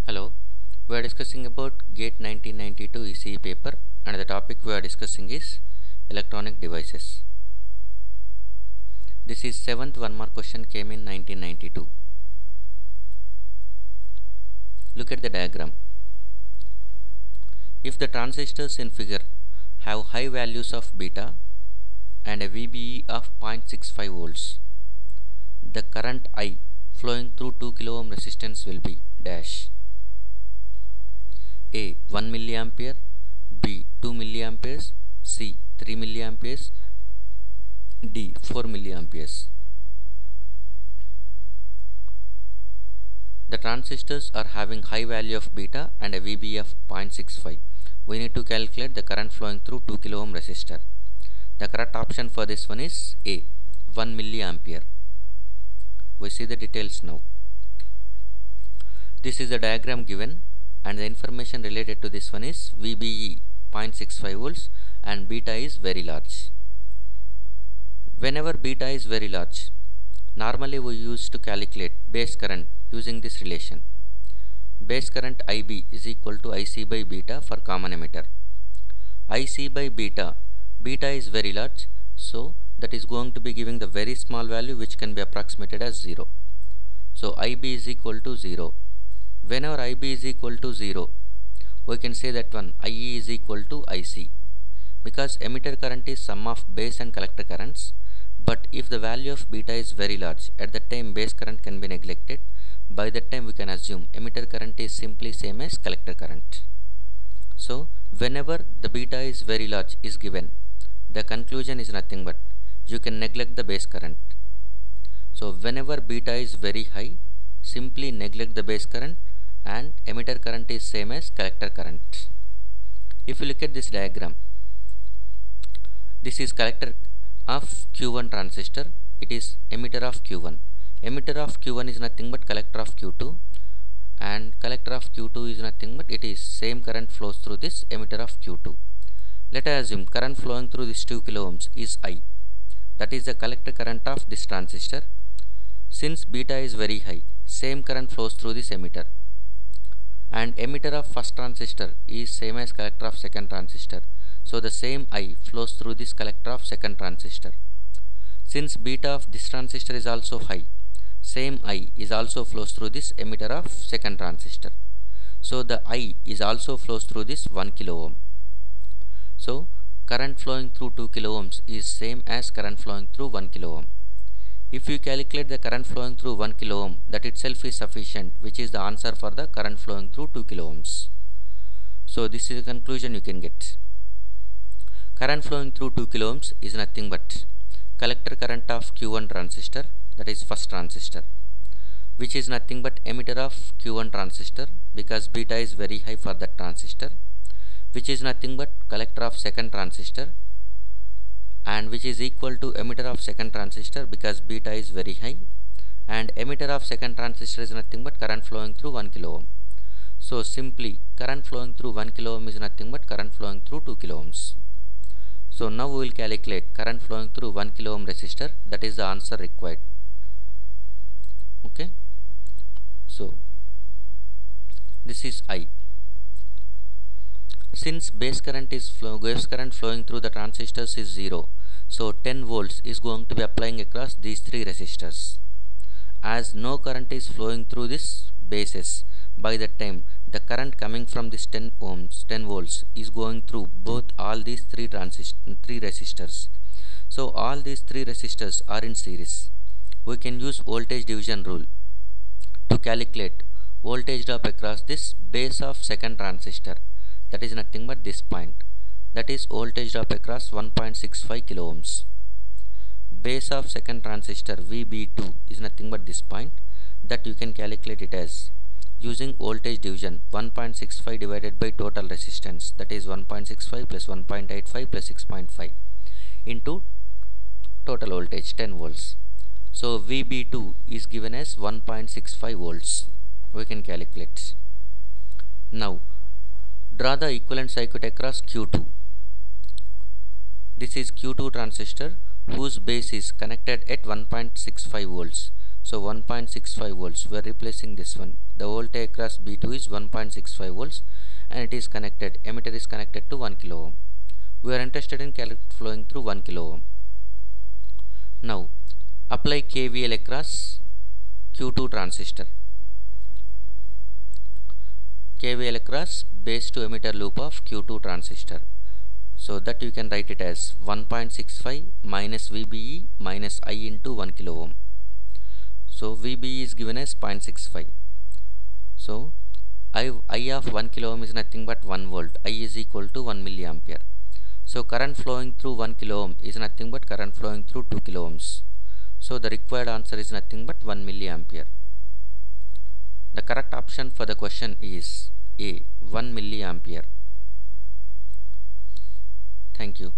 Hello, we are discussing about GATE 1992 ECE paper, and the topic we are discussing is electronic devices. This is 7th one mark question, came in 1992. Look at the diagram. If the transistors in figure have high values of beta and a VBE of 0.65 volts, the current I flowing through 2 kilo ohm resistance will be dash. A 1 milliampere, B 2 milliamperes, C 3 milliamperes, D 4 milliamperes. The transistors are having high value of beta and a VB of 0.65. We need to calculate the current flowing through 2 kilo ohm resistor. The correct option for this one is A 1 milliampere. We see the details now. This is the diagram given, and the information related to this one is VBE 0.65 volts and beta is very large. Whenever beta is very large, normally we used to calculate base current using this relation. Base current IB is equal to IC by beta for common emitter. IC by beta, beta is very large, so that is going to be giving the very small value which can be approximated as 0. So IB is equal to 0. Whenever IB is equal to 0, we can say that one IE is equal to IC, because emitter current is sum of base and collector currents. But if the value of beta is very large, at that time base current can be neglected. By that time we can assume emitter current is simply same as collector current. So whenever the beta is very large is given, the conclusion is nothing but you can neglect the base current. So whenever beta is very high, simply neglect the base current and emitter current is same as collector current. If you look at this diagram, this is collector of Q1 transistor, it is emitter of Q1. Emitter of Q1 is nothing but collector of Q2, and collector of Q2 is nothing but it is same current flows through this emitter of Q2. Let us assume current flowing through this 2 kilo ohms is I, that is the collector current of this transistor. Since beta is very high, same current flows through this emitter, and emitter of first transistor is same as collector of second transistor, so the same I flows through this collector of second transistor. Since beta of this transistor is also high, same I is also flows through this emitter of second transistor, so the I is also flows through this 1 kilo ohm. So current flowing through 2 kilo ohms is same as current flowing through 1 kilo ohm. If you calculate the current flowing through 1 kilo ohm, that itself is sufficient, which is the answer for the current flowing through 2 kilo ohms. So this is the conclusion you can get. Current flowing through 2 kilo ohms is nothing but collector current of Q1 transistor, that is first transistor, which is nothing but emitter of Q1 transistor, because beta is very high for that transistor, which is nothing but collector of second transistor, and which is equal to emitter of second transistor because beta is very high, and emitter of second transistor is nothing but current flowing through 1 kilo ohm. So simply current flowing through 1 kilo ohm is nothing but current flowing through 2 kilo ohms. So now we will calculate current flowing through 1 kilo ohm resistor, that is the answer required. Okay, so this is I. Since base current flowing through the transistors is 0, so 10 volts is going to be applying across these three resistors. As no current is flowing through this bases, by that time the current coming from this 10 volts is going through both all these three resistors. So all these three resistors are in series. We can use voltage division rule to calculate voltage drop across this base of second transistor, that is nothing but this point, that is voltage drop across 1.65 kilo ohms. Base of second transistor VB2 is nothing but this point, that you can calculate it as using voltage division 1.65 divided by total resistance, that is 1.65 plus 1.85 plus 6.5 into total voltage 10 volts. So VB2 is given as 1.65 volts. We can calculate. Now draw the equivalent circuit across Q2. This is Q2 transistor whose base is connected at 1.65 volts. So 1.65 volts, we are replacing this one. The voltage across B2 is 1.65 volts and it is connected, emitter is connected to 1 kilo ohm. We are interested in current flowing through 1 kilo ohm. Now apply KVL across Q2 transistor. KVL across base to emitter loop of Q2 transistor. So that you can write it as 1.65 minus VBE minus I into 1 kilo ohm. So VBE is given as 0.65. So I of 1 kilo ohm is nothing but 1 volt. I is equal to 1 milliampere. So current flowing through 1 kilo ohm is nothing but current flowing through 2 kilo ohms. So the required answer is nothing but 1 milliampere. The correct option for the question is A, 1 milliampere. Thank you.